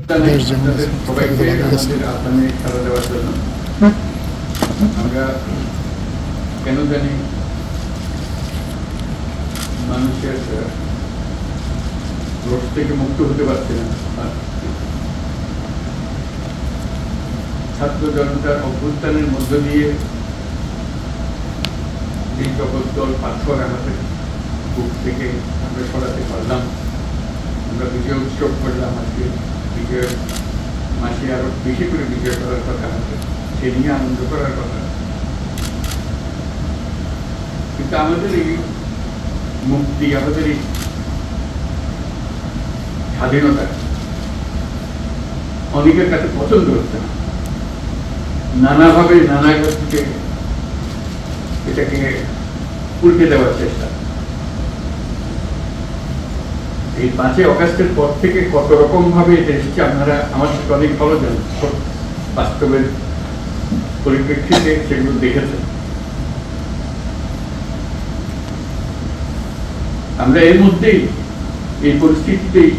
সবাইকে আমাদের আসামে খেলা দেওয়ার জন্য আমরা কেন জানি মানুষের রোগ থেকে মুক্ত হতে পারছে না। ছাত্র জনতার অভ্যুত্থানের মধ্য দিয়ে এই জগদ্দল পাথর আমাদের বুক থেকে আমরা সরাতে পারলাম। আমরা বিজয় উৎসব করলাম, আজকে বিজয়ের মাসে আরো বেশি করে বিজয় করার কথা আছে, সে নিয়ে আনন্দ করার কথা। কিন্তু আমাদের এই মুক্তি, আমাদের এই স্বাধীনতা অনেকের কাছে পছন্দ হচ্ছে না। নানাভাবে নানা গতিতে এটাকে উল্টে দেওয়ার চেষ্টা। এই 5ই অগাস্টের পর থেকে কত রকম ভাবে এটা এসেছে আপনারা আমার সাথে অনেক ভালো জানেন, বাস্তবের পরিপ্রেক্ষিতে সেগুলো দেখেছেন। আমরা এর মধ্যেই এই পরিস্থিতিতেই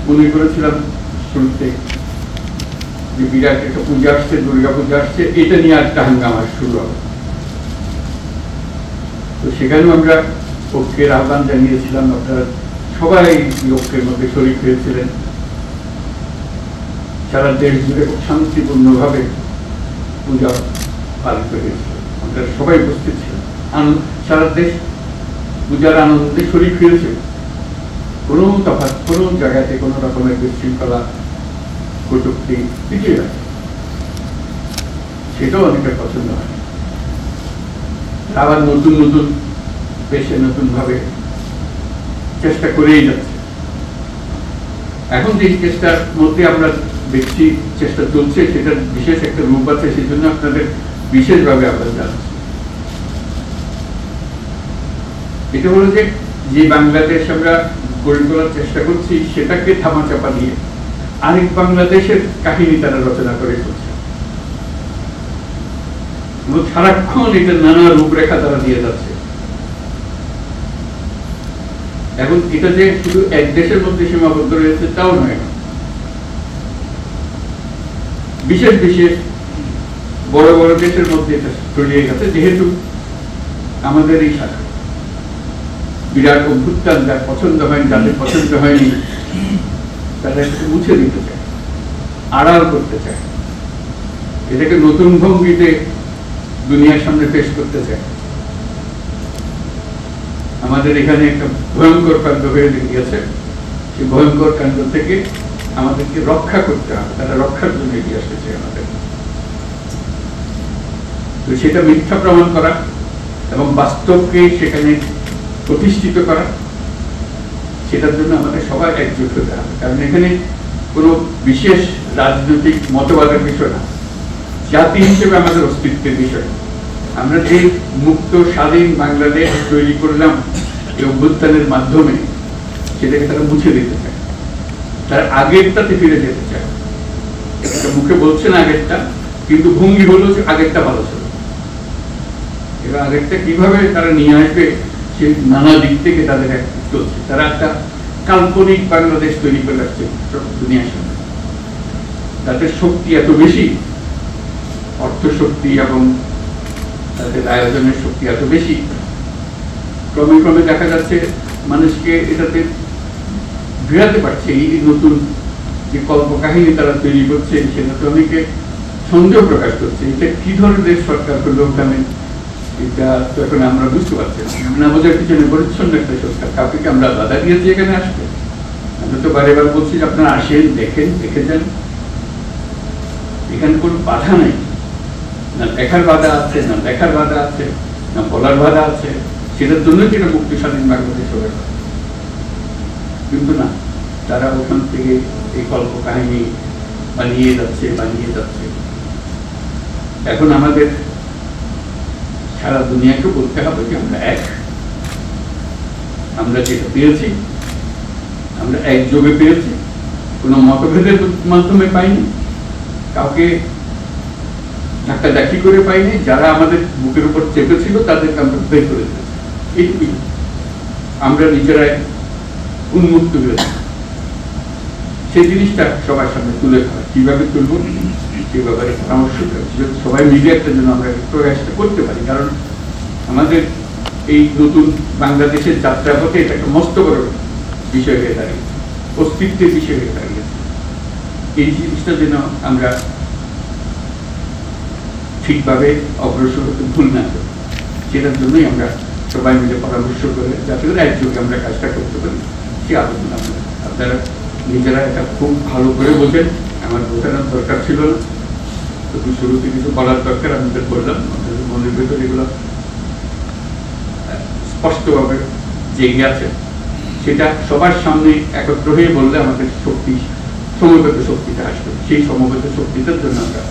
মনে করেছিলাম শুরুতে যে বিরাট একটা পূজা আসছে, দুর্গা পূজা আসছে, এটা নিয়ে একটা হাঙ্গামা শুরু হবে। তো সেখানেও আমরা ঐক্যের আহ্বান জানিয়েছিলাম, আপনারা সবাই ঐক্যের মধ্যে শরীক হয়েছিলেন। সারা দেশ জুড়ে শান্তিপূর্ণভাবে পূজা পালিত হয়েছিল, আমরা সবাই উপস্থিত ছিলাম। সারা দেশ পূজার আনন্দে শরীক হয়েছিল। কোনো তফাৎ, কোনো জায়গাতে কোনো রকমের বিশৃঙ্খলা, কটূক্তি কিছুই আছে, সেটাও অনেকের পছন্দ হয়। আবার নতুন নতুন পেশে নতুন ভাবে চেষ্টা করেই যাচ্ছে। এখন যে চেষ্টার মধ্যে আমরা দেখছি চেষ্টা চলছে, সেটার বিশেষ একটা রূপ আছে, সেই জন্য আপনাদের বিশেষভাবে আমরা জানাচ্ছি। এটা হলো যে বাংলাদেশ আমরা গড়ে তোলার চেষ্টা করছি, সেটাকে থামাচাপা দিয়ে আরেক বাংলাদেশের কাহিনী তারা রচনা করে চলছে। সারাক্ষণ এটা নানা রূপরেখা তারা দিয়ে যাচ্ছে। এখন এটা যে শুধু এক দেশের মধ্যে সীমাবদ্ধ রয়েছে তাও নয়, বিশেষ বিশেষ বড় বড় দেশের মধ্যে এটা ছড়িয়ে গেছে। যেহেতু আমাদের এই শাখা বিরাট অভ্যুত্থান, যার পছন্দ হয়নি, যাদের পছন্দ হয়নি, তারা এটাকে মুছে দিতে চায়, আড়াল করতে চায়, এটাকে নতুন ভঙ্গিতে দুনিয়ার সামনে পেশ করতে চায়। আমাদের এখানে একটা ভয়ঙ্কর কাণ্ড হয়ে গিয়েছে, সেই ভয়ঙ্কর কাণ্ড থেকে আমাদেরকে রক্ষা করতে হবে, তারা রক্ষার জন্য এগিয়ে আসতেছে আমাদের। তো সেটা মিথ্যা প্রমাণ করা এবং বাস্তবকে সেখানে প্রতিষ্ঠিত করা, সেটার জন্য আমাদের সবাই একজোট হতে হবে। কারণ এখানে কোনো বিশেষ রাজনৈতিক মতবাদের বিষয় না, জাতি হিসেবে আমাদের অস্তিত্বের বিষয়। আমরা যে মুক্ত স্বাধীন বাংলাদেশ তৈরি করলাম এই অভ্যুত্থানের মাধ্যমে, সেটাকে তারা মুছে দিতে চায়, তার আগেরটাতে ফিরে যেতে চায়। মুখে বলছেন আগেরটা, কিন্তু ভঙ্গি হলো যে আগেরটা ভালো ছিল। এবার আগেরটা কিভাবে তারা নিয়ে আসবে, সে নানা দিক থেকে তাদের চলছে। তারা একটা কাল্পনিক বাংলাদেশ তৈরি করে আসছে দুনিয়ার সামনে। তাদের শক্তি এত বেশি, অর্থ শক্তি এবং তাদের আয়োজনের শক্তি এত বেশি, ক্রমে ক্রমে দেখা যাচ্ছে মানুষকে এটাতে ঘেরাতে পারছে। এই নতুন যে কল্পকাহিনী তারা তৈরি করছে, সেটাতে অনেকে সন্দেহ প্রকাশ করছে, এটা কি ধরনের সরকার হলো ওখানে, এটা তো এখন আমরা বুঝতে পারছি না। বোঝার পিছনে পরিচ্ছন্ন একটা সরকার, কাউকে আমরা বাধা দিয়েছি এখানে আসবে? আমরা তো বারে বার বলছি আপনারা আসেন, দেখেন, দেখে যান। এখানে কোনো বাধা নেই, না দেখার বাধা আছে, না দেখার বাধা আছে, না বলার বাধা আছে। সেটার জন্য যেটা মুক্তি স্বাধীন বাংলাদেশ হবে। কিন্তু না, তারা ওখান থেকে এই কল্প কাহিনী বানিয়ে যাচ্ছে। এখন আমাদের সারা দুনিয়াকে বলতে হবে যে আমরা এক। আমরা যেটা পেয়েছি, আমরা একযোগে পেয়েছি, কোনো মতভেদের মাধ্যমে পাইনি, কাউকে ধাক্কাধাক্কি করে পাইনি। যারা আমাদের বুকের উপর চেপেছিল তাদেরকে আমরা বের করে দিয়েছি। এইটুকুই আমরা নিজেরাই উন্মুক্ত হয়েছি। সেই জিনিসটা সবার সামনে তুলে ধরা, কিভাবে তুলব সে ব্যাপারে পরামর্শ সবাই মিলে একটা জন্য আমরা প্রয়াসটা করতে পারি। কারণ আমাদের এই নতুন বাংলাদেশের যাত্রাপথে এটা একটা মস্ত বড় বিষয় হয়ে দাঁড়িয়েছে, অস্তিত্বের বিষয় হয়ে দাঁড়িয়েছে। এই জিনিসটা যেন আমরা ঠিকভাবে অগ্রসর হতে ভুল না করি, সেটার জন্যই আমরা সবাই মিলে পরামর্শ করে যাতে করে একযোগে আমরা কাজটা করতে পারি সে আলোচনা আমরা। আপনারা নিজেরা এটা খুব ভালো করে বোঝেন, আমার বোঝানোর দরকার ছিল না, তবু শুরুতে কিছু বলার দরকার আমাদের বললাম। আমাদের মনের ভেতর এগুলো স্পষ্টভাবে জেগে আছে, সেটা সবার সামনে একত্র হয়ে বললে আমাদের শক্তি, সমবেত শক্তিটা আসবে। সেই সমবেত শক্তিটার জন্য আমরা